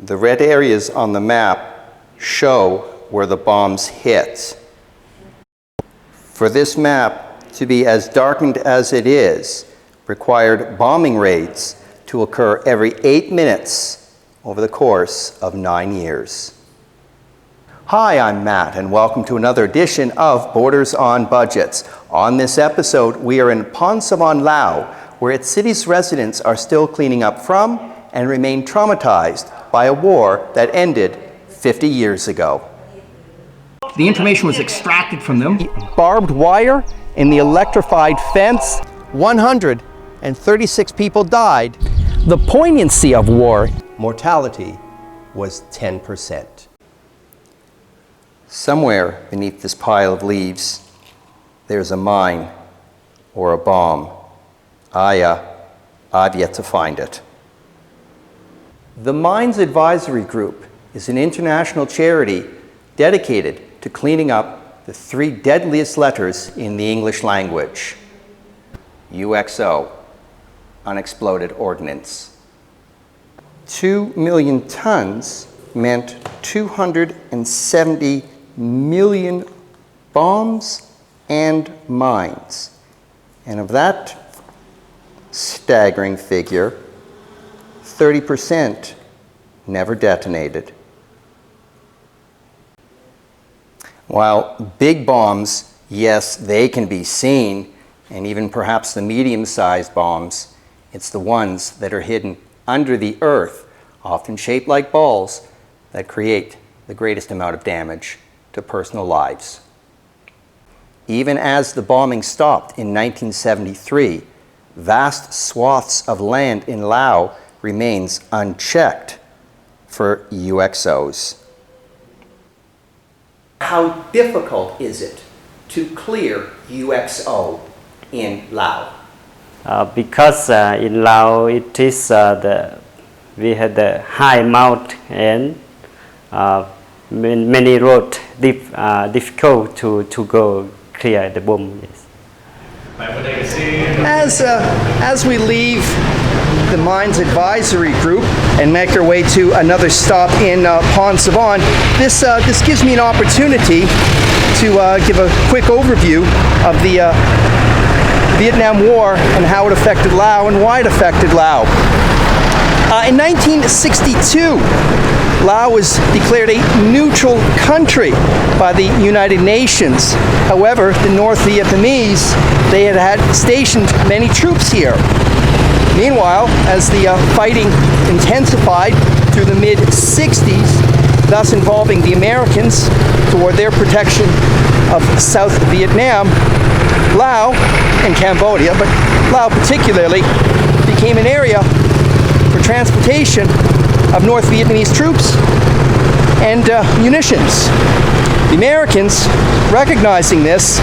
The red areas on the map show where the bombs hit. For this map to be as darkened as it is, required bombing raids to occur every 8 minutes over the course of 9 years. Hi, I'm Matt, and welcome to another edition of Borders on Budgets. On this episode, we are in Phonsavan Laos, where its city's residents are still cleaning up from and remain traumatized by a war that ended 50 years ago. The information was extracted from them. Barbed wire in the electrified fence. 136 people died. The poignancy of war. Mortality was 10%. Somewhere beneath this pile of leaves, there's a mine or a bomb. I've yet to find it. The Mines Advisory Group is an international charity dedicated to cleaning up the 3 deadliest letters in the English language. UXO, unexploded ordnance. 2 million tons meant 270 million bombs and mines. And of that staggering figure, 30% never detonated. While big bombs, yes, they can be seen, and even perhaps the medium-sized bombs, it's the ones that are hidden under the earth, often shaped like balls, that create the greatest amount of damage to personal lives. Even as the bombing stopped in 1973, vast swaths of land in Laos remains unchecked for UXOs. How difficult is it to clear UXO in Laos? Because in Laos it is we had the high mountain and many roads difficult to go clear the bomb. Yes. As we leave the Mines Advisory Group and make our way to another stop in Phonsavan, this gives me an opportunity to give a quick overview of the Vietnam War and how it affected Laos and why it affected Laos. In 1962, Laos was declared a neutral country by the United Nations. However, the North Vietnamese, they had stationed many troops here. Meanwhile, as the fighting intensified through the mid-60s, thus involving the Americans toward their protection of South Vietnam, Laos and Cambodia, but Laos particularly, became an area for transportation of North Vietnamese troops and munitions. The Americans, recognizing this,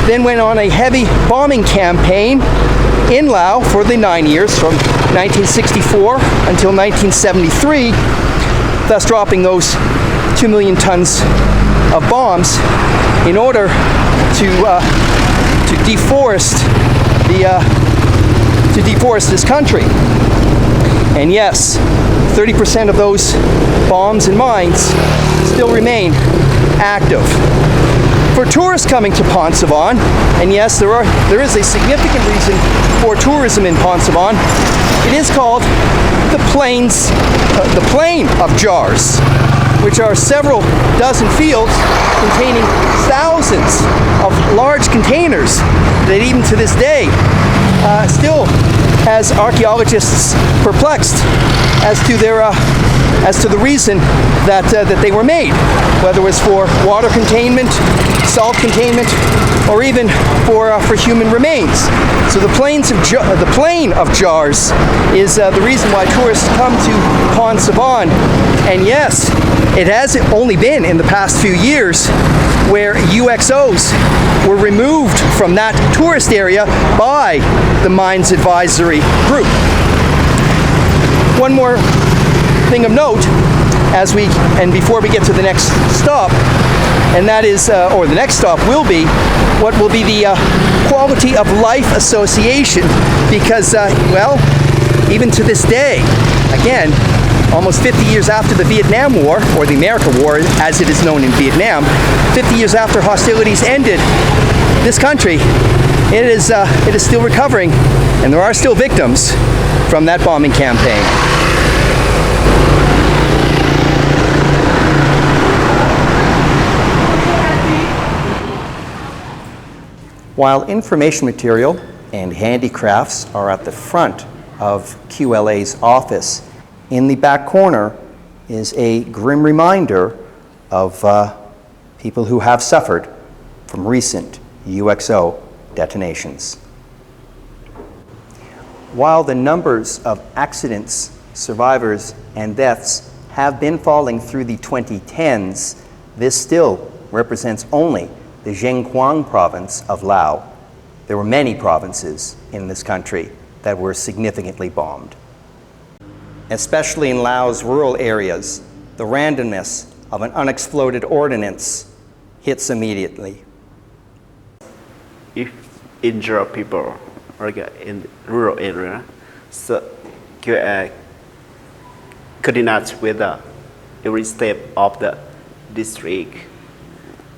then went on a heavy bombing campaign in Laos for the 9 years, from 1964 until 1973, thus dropping those 2 million tons of bombs in order to deforest this country. And yes, 30% of those bombs and mines still remain active. For tourists coming to Phonsavan, and yes, there is a significant reason for tourism in Phonsavan, it is called the Plain of Jars, which are several dozen fields containing thousands of large containers that even to this day still has archaeologists perplexed as to the reason that they were made, whether it was for water containment, salt containment, or even for human remains. So the Plain of Jars is the reason why tourists come to Phonsavan. And yes, it has only been in the past few years where UXOs were removed from that tourist area by the Mines Advisory Group. One more thing of note before we get to the next stop, and that is, or the next stop will be, what will be the Quality of Life Association, because, well, even to this day, again, almost 50 years after the Vietnam War, or the American War as it is known in Vietnam, 50 years after hostilities ended, this country, it is still recovering, and there are still victims from that bombing campaign. While information material and handicrafts are at the front of QLA's office, in the back corner is a grim reminder of people who have suffered from recent UXO detonations. While the numbers of accidents, survivors, and deaths have been falling through the 2010s, this still represents only the Zhenjiang province of Laos. There were many provinces in this country that were significantly bombed. Especially in Laos' rural areas, the randomness of an unexploded ordnance hits immediately. If injure people like in rural area, so coordinate with every step of the district.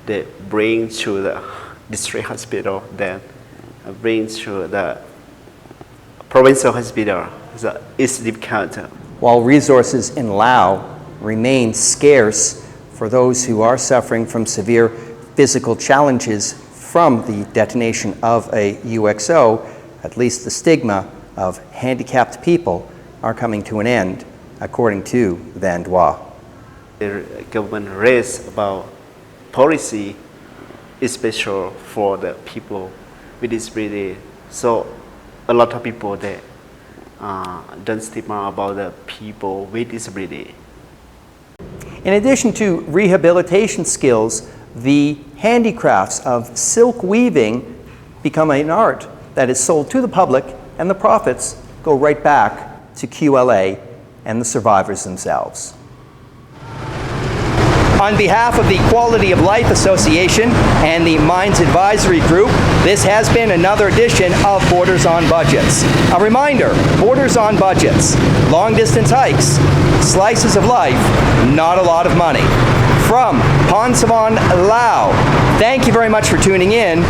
They bring to the district hospital, then bring to the provincial hospital. So it's difficult. While resources in Laos remain scarce for those who are suffering from severe physical challenges from the detonation of a UXO, at least the stigma of handicapped people are coming to an end, according to Van Dua. The government raised about policy, especially for the people with disability. So a lot of people that don't stigma about the people with disability. In addition to rehabilitation skills, the handicrafts of silk weaving become an art that is sold to the public, and the profits go right back to QLA and the survivors themselves. On behalf of the Quality of Life Association and the Mines Advisory Group, this has been another edition of Borders on Budgets. A reminder, Borders on Budgets, long-distance hikes, slices of life, not a lot of money. From Phonsavan Laos, thank you very much for tuning in,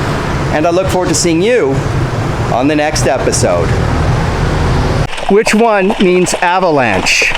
and I look forward to seeing you on the next episode. Which one means avalanche?